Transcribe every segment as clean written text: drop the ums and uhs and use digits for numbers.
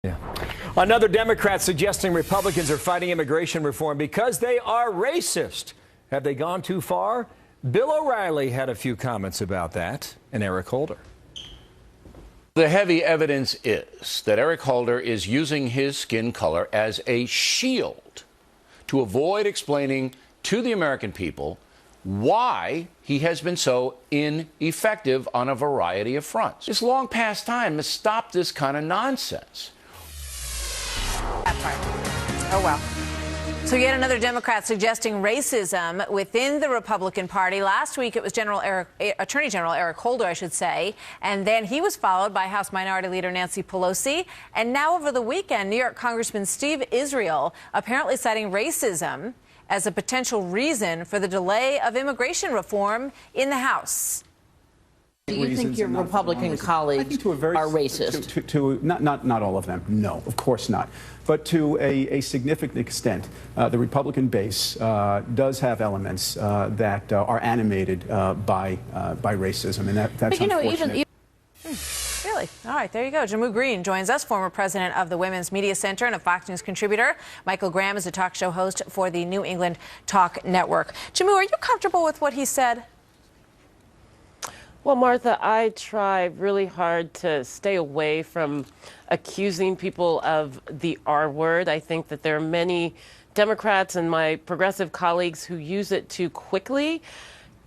Yeah. Another Democrat suggesting Republicans are fighting immigration reform because they are racist. Have they gone too far? Bill O'Reilly had a few comments about that, and Eric Holder. The heavy evidence is that Eric Holder is using his skin color as a shield to avoid explaining to the American people why he has been so ineffective on a variety of fronts. It's long past time to stop this kind of nonsense. That part. Oh, well. So yet another Democrat suggesting racism within the Republican Party. Last week it was Attorney General Eric Holder, I should say, and then he was followed by House Minority Leader Nancy Pelosi. And now over the weekend, New York Congressman Steve Israel apparently citing racism as a potential reason for the delay of immigration reform in the House. Do you think your Republican colleagues are racist? Not all of them. No, of course not. But to a significant extent, the Republican base does have elements that are animated by racism, and that's unfortunate. Really? All right, there you go. Jammu Green joins us, former president of the Women's Media Center and a Fox News contributor. Michael Graham is a talk show host for the New England Talk Network. Jammu, are you comfortable with what he said? Well, Martha, I try really hard to stay away from accusing people of the R word. I think that there are many Democrats and my progressive colleagues who use it too quickly.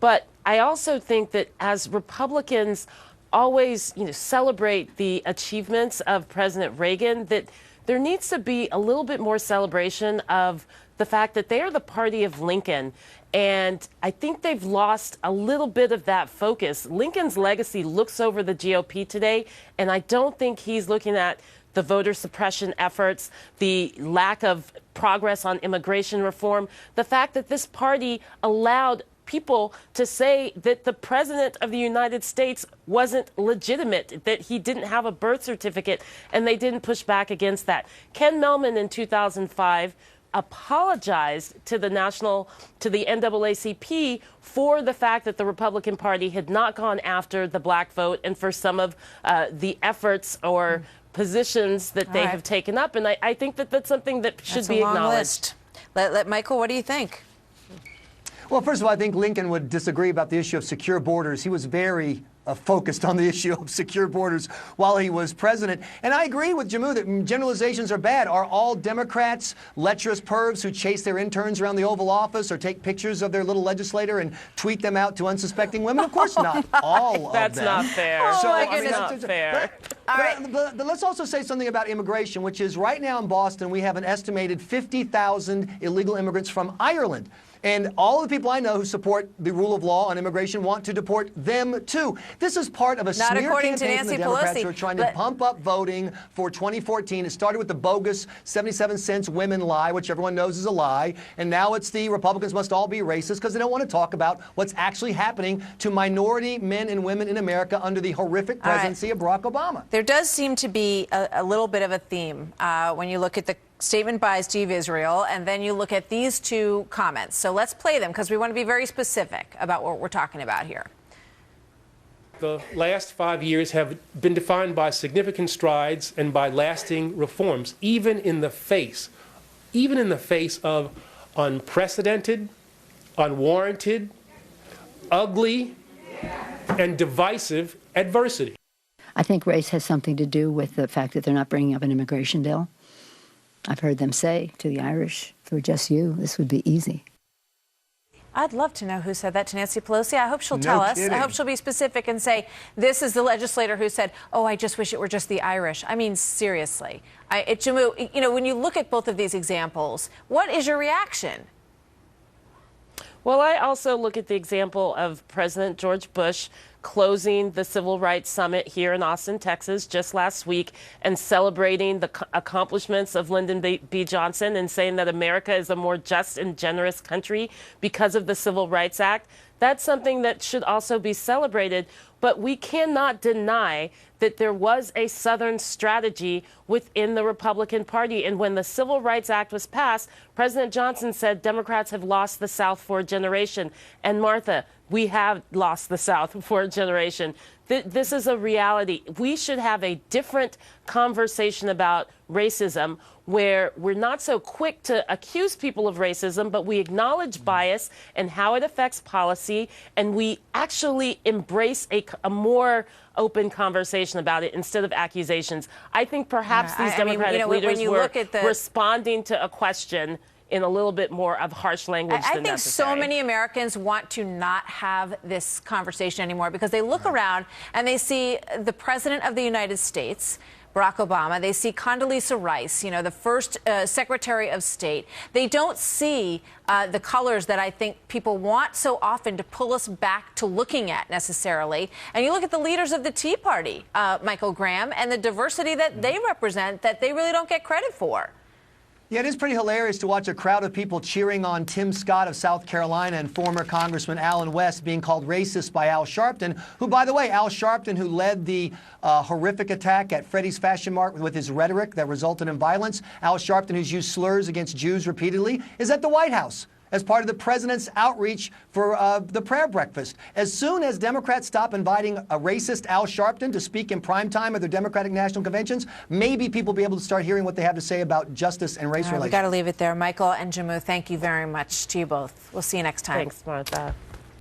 But I also think that as Republicans always, celebrate the achievements of President Reagan, that there needs to be a little bit more celebration of the fact that they are the party of Lincoln. And I think they've lost a little bit of that focus. Lincoln's legacy looks over the GOP today, and I don't think he's looking at the voter suppression efforts, the lack of progress on immigration reform, the fact that this party allowed people to say that the president of the United States wasn't legitimate, that he didn't have a birth certificate, and they didn't push back against that. Ken Mehlman in 2005 apologized to the NAACP for the fact that the Republican Party had not gone after the black vote and for some of the efforts or positions that they have taken up. And I think that that's something that should be acknowledged. Michael, what do you think? Well, first of all, I think Lincoln would disagree about the issue of secure borders. He was very focused on the issue of secure borders while he was president. And I agree with Jammu that generalizations are bad. Are all Democrats lecherous pervs who chase their interns around the Oval Office or take pictures of their little legislator and tweet them out to unsuspecting women? Of course not. All of them. That's not fair. So, that's not fair. But let's also say something about immigration, which is right now in Boston, we have an estimated 50,000 illegal immigrants from Ireland. And all the people I know who support the rule of law on immigration want to deport them, too. This is part of a smear campaign from the Democrats who are trying to pump up voting for 2014. It started with the bogus 77-cent women lie, which everyone knows is a lie. And now it's the Republicans must all be racist because they don't want to talk about what's actually happening to minority men and women in America under the horrific presidency of Barack Obama. There does seem to be a little bit of a theme when you look at the statement by Steve Israel, and then you look at these two comments. So let's play them because we want to be very specific about what we're talking about here. The last 5 years have been defined by significant strides and by lasting reforms, even in the face of unprecedented, unwarranted, ugly, and divisive adversity. I think race has something to do with the fact that they're not bringing up an immigration bill. I've heard them say to the Irish, if it were just you, this would be easy. I'd love to know who said that to Nancy Pelosi. I hope she'll tell us. I hope she'll be specific and say, this is the legislator who said, oh, I just wish it were just the Irish. I mean, seriously. Jammu, when you look at both of these examples, what is your reaction? Well, I also look at the example of President George Bush closing the Civil Rights Summit here in Austin, Texas, just last week and celebrating the accomplishments of Lyndon B. Johnson and saying that America is a more just and generous country because of the Civil Rights Act. That's something that should also be celebrated. But we cannot deny that there was a Southern strategy within the Republican Party. And when the Civil Rights Act was passed, President Johnson said Democrats have lost the South for a generation. And Martha, we have lost the South for a generation. This is a reality. We should have a different conversation about racism where we're not so quick to accuse people of racism, but we acknowledge bias and how it affects policy, and we actually embrace a more open conversation about it instead of accusations. I think perhaps these Democratic leaders were responding to a question in a little bit more of harsh language than necessary. I think so many Americans want to not have this conversation anymore because they look around and they see the President of the United States, Barack Obama. They see Condoleezza Rice, the first Secretary of State. They don't see the colors that I think people want so often to pull us back to looking at necessarily. And you look at the leaders of the Tea Party, Michael Graham, and the diversity that they represent that they really don't get credit for. Yeah, it is pretty hilarious to watch a crowd of people cheering on Tim Scott of South Carolina and former Congressman Allen West being called racist by Al Sharpton, who, by the way, Al Sharpton, who led the horrific attack at Freddie's Fashion Mart with his rhetoric that resulted in violence, Al Sharpton, who's used slurs against Jews repeatedly, is at the White House as part of the president's outreach for the prayer breakfast. As soon as Democrats stop inviting a racist Al Sharpton to speak in primetime at their Democratic National Conventions, maybe people will be able to start hearing what they have to say about justice and race relations. We've got to leave it there. Michael and Jammu, thank you very much to you both. We'll see you next time. Thanks, Martha.